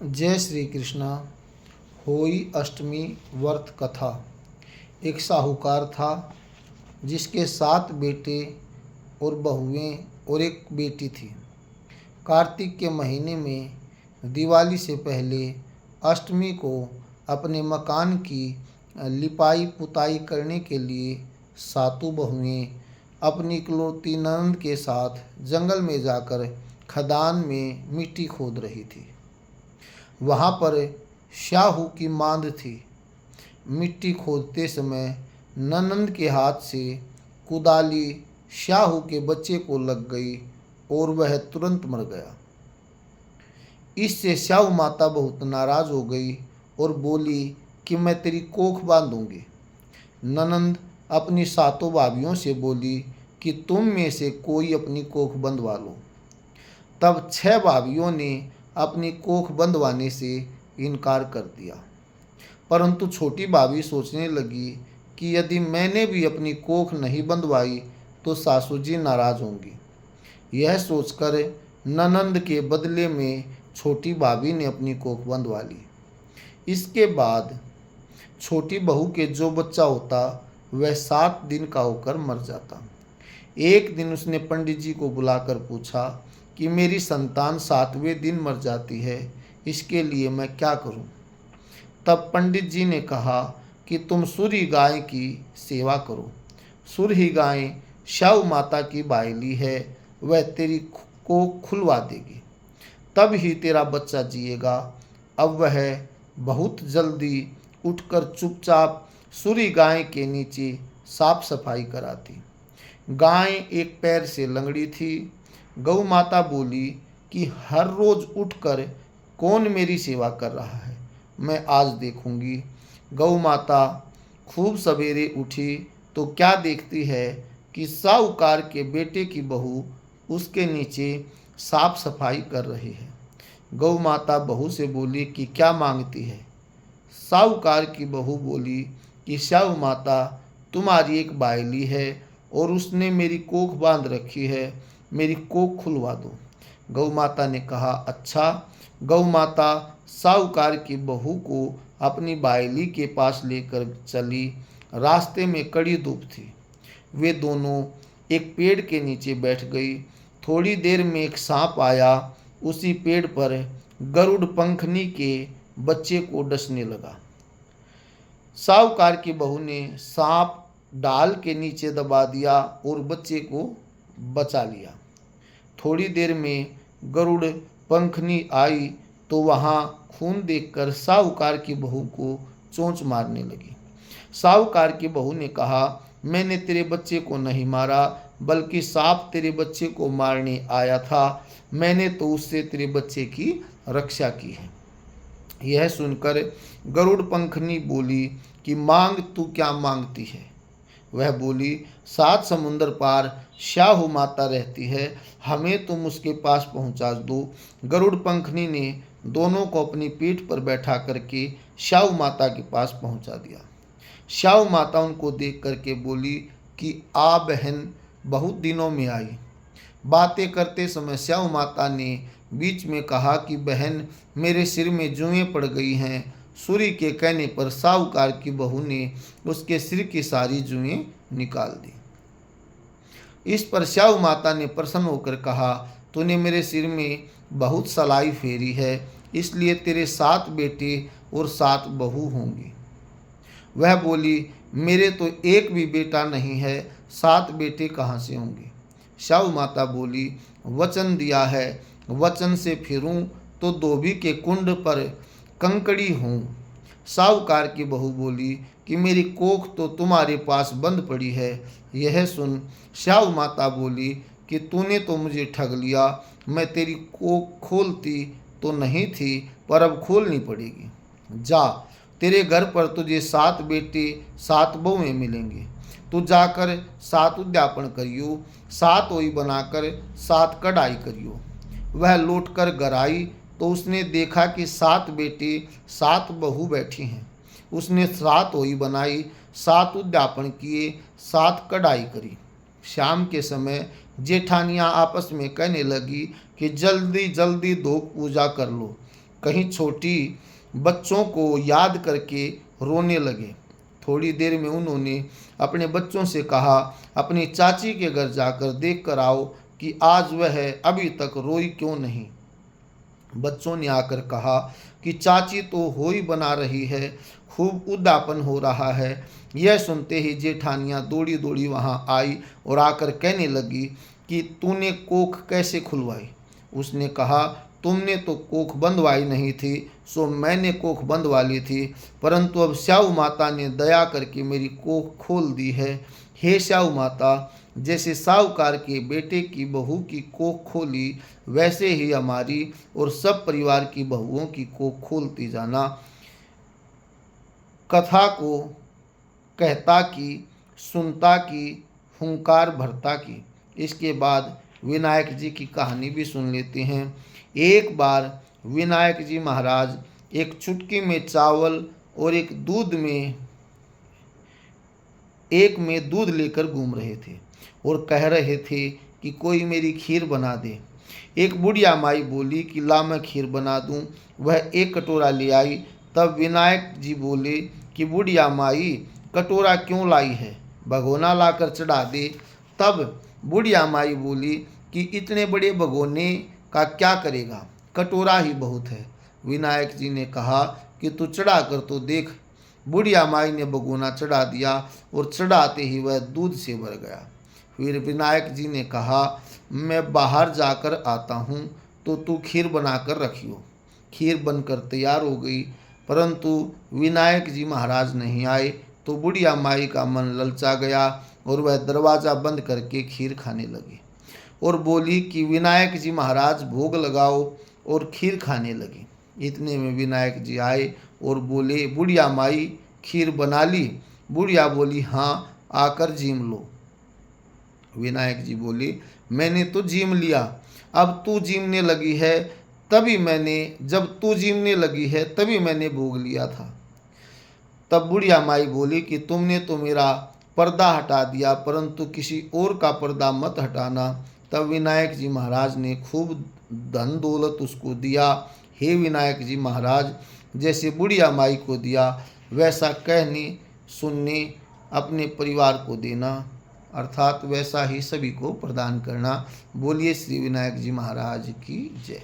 जय श्री कृष्ण। होई अष्टमी व्रत कथा। एक साहूकार था जिसके 7 बेटे और बहुएं और एक बेटी थी। कार्तिक के महीने में दिवाली से पहले अष्टमी को अपने मकान की लिपाई पुताई करने के लिए सातों बहुएं अपनी इकलौती ननद के साथ जंगल में जाकर खदान में मिट्टी खोद रही थी। वहाँ पर शाहू की मांद थी। मिट्टी खोदते समय ननंद के हाथ से कुदाली शाहू के बच्चे को लग गई और वह तुरंत मर गया। इससे शाहू माता बहुत नाराज हो गई और बोली कि मैं तेरी कोख बांधूंगी। ननंद अपनी सातों भाभियों से बोली कि तुम में से कोई अपनी कोख बंधवा लो। तब 6 भाभियों ने अपनी कोख बंधवाने से इनकार कर दिया, परंतु छोटी भाभी सोचने लगी कि यदि मैंने भी अपनी कोख नहीं बंधवाई तो सासू जी नाराज होंगी। यह सोचकर ननंद के बदले में छोटी भाभी ने अपनी कोख बंधवा ली। इसके बाद छोटी बहू के जो बच्चा होता वह 7 दिन का होकर मर जाता। एक दिन उसने पंडित जी को बुलाकर पूछा कि मेरी संतान 7वें दिन मर जाती है, इसके लिए मैं क्या करूं? तब पंडित जी ने कहा कि तुम सूरी गाय की सेवा करो। सूरी गाय शाहू माता की बायली है, वह तेरी को खुलवा देगी, तब ही तेरा बच्चा जिएगा। अब वह बहुत जल्दी उठकर चुपचाप सूरी गाय के नीचे साफ सफाई कराती। गाय एक पैर से लंगड़ी थी। गौ माता बोली कि हर रोज उठकर कौन मेरी सेवा कर रहा है, मैं आज देखूंगी। गौ माता खूब सवेरे उठी तो क्या देखती है कि साहूकार के बेटे की बहू उसके नीचे साफ सफाई कर रही है। गौ माता बहू से बोली कि क्या मांगती है? साहूकार की बहू बोली कि साहू माता, तुम्हारी एक बायली है और उसने मेरी कोख बांध रखी है, मेरी कोख खुलवा दो। गौ माता ने कहा, अच्छा। गौ माता साहूकार की बहू को अपनी बायली के पास लेकर चली। रास्ते में कड़ी धूप थी। वे दोनों एक पेड़ के नीचे बैठ गई। थोड़ी देर में एक सांप आया। उसी पेड़ पर गरुड़ पंखनी के बच्चे को डसने लगा। साहूकार की बहू ने सांप डाल के नीचे दबा दिया और बच्चे को बचा लिया। थोड़ी देर में गरुड़ पंखनी आई तो वहाँ खून देखकर साहूकार की बहू को चोंच मारने लगी। साहूकार की बहू ने कहा, मैंने तेरे बच्चे को नहीं मारा, बल्कि सांप तेरे बच्चे को मारने आया था। मैंने तो उससे तेरे बच्चे की रक्षा की है। यह सुनकर गरुड़ पंखनी बोली कि मांग, तू क्या मांगती है? वह बोली, 7 समुंदर पार शाहू माता रहती है, हमें तुम उसके पास पहुंचा दो। गरुड़ पंखनी ने दोनों को अपनी पीठ पर बैठा करके शाहू माता के पास पहुंचा दिया। शाहू माता उनको देख करके बोली कि आ बहन, बहुत दिनों में आई। बातें करते समय शाहू माता ने बीच में कहा कि बहन, मेरे सिर में जुएं पड़ गई हैं। सूरी के कहने पर साहूकार की बहू ने उसके सिर की सारी जुएं निकाल दी। इस पर शाहू माता ने प्रसन्न होकर कहा, तूने मेरे सिर में बहुत सलाई फेरी है, इसलिए तेरे 7 बेटे और 7 बहू होंगी। वह बोली, मेरे तो एक भी बेटा नहीं है, 7 बेटे कहाँ से होंगे? शाहू माता बोली, वचन दिया है, वचन से फिरूं तो धोबी के कुंड पर कंकड़ी हूँ। साहूकार की बहू बोली कि मेरी कोख तो तुम्हारे पास बंद पड़ी है। यह सुन शाहू माता बोली कि तूने तो मुझे ठग लिया। मैं तेरी कोख खोलती तो नहीं थी, पर अब खोलनी पड़ेगी। जा, तेरे घर पर तुझे 7 बेटे 7 बहुएं मिलेंगे। तू जाकर 7 उद्यापन करियो, 7 ओई बनाकर 7 कढ़ाई करियो। वह लौटकर घर आई तो उसने देखा कि 7 बेटे 7 बहू बैठी हैं। उसने 7 ओई बनाई, 7 उद्यापन किए, 7 कढ़ाई करी। शाम के समय जेठानियाँ आपस में कहने लगी कि जल्दी जल्दी धूप पूजा कर लो, कहीं छोटी बच्चों को याद करके रोने लगे। थोड़ी देर में उन्होंने अपने बच्चों से कहा, अपनी चाची के घर जाकर देख कर आओ कि आज वह अभी तक रोई क्यों नहीं। बच्चों ने आकर कहा कि चाची तो होई बना रही है, खूब उदापन हो रहा है। यह सुनते ही जेठानियाँ दौड़ी दौड़ी वहाँ आई और आकर कहने लगी कि तूने कोख कैसे खुलवाई। उसने कहा, तुमने तो कोख बंदवाई नहीं थी, सो मैंने कोख बंदवा ली थी, परंतु अब स्याऊ माता ने दया करके मेरी कोख खोल दी है। हे स्याऊ माता, जैसे साहूकार के बेटे की बहू की कोख खोली, वैसे ही हमारी और सब परिवार की बहुओं की कोख खोलती जाना। कथा को कहता की, सुनता की, हुंकार भरता की। इसके बाद विनायक जी की कहानी भी सुन लेते हैं। एक बार विनायक जी महाराज एक चुटकी में चावल और एक में दूध लेकर घूम रहे थे और कह रहे थे कि कोई मेरी खीर बना दे। एक बुढ़िया माई बोली कि ला मैं खीर बना दूं। वह एक कटोरा ले आई। तब विनायक जी बोले कि बुढ़िया माई, कटोरा क्यों लाई है, भगोना लाकर चढ़ा दे। तब बुढ़िया माई बोली कि इतने बड़े भगोने का क्या करेगा, कटोरा ही बहुत है। विनायक जी ने कहा कि तू चढ़ा कर तो देख। बुढ़िया माई ने भगोना चढ़ा दिया और चढ़ाते ही वह दूध से भर गया। फिर विनायक जी ने कहा, मैं बाहर जाकर आता हूँ, तो तू खीर बनाकर रखियो। खीर बनकर तैयार हो गई, परंतु विनायक जी महाराज नहीं आए तो बुढ़िया माई का मन ललचा गया और वह दरवाज़ा बंद करके खीर खाने लगी और बोली कि विनायक जी महाराज भोग लगाओ, और खीर खाने लगी। इतने में विनायक जी आए और बोले, बुढ़िया माई खीर बना ली। बुढ़िया बोली, हाँ, आकर जीम लो। विनायक जी बोले, मैंने तो जीम लिया, अब तू जीमने लगी है, जब तू जीमने लगी है तभी मैंने भोग लिया था। तब बुढ़िया माई बोली कि तुमने तो मेरा पर्दा हटा दिया, परंतु किसी और का पर्दा मत हटाना। तब विनायक जी महाराज ने खूब धन दौलत उसको दिया। हे विनायक जी महाराज, जैसे बुढ़िया माई को दिया वैसा कहने सुनने अपने परिवार को देना, अर्थात वैसा ही सभी को प्रदान करना। बोलिए श्री विनायक जी महाराज की जय।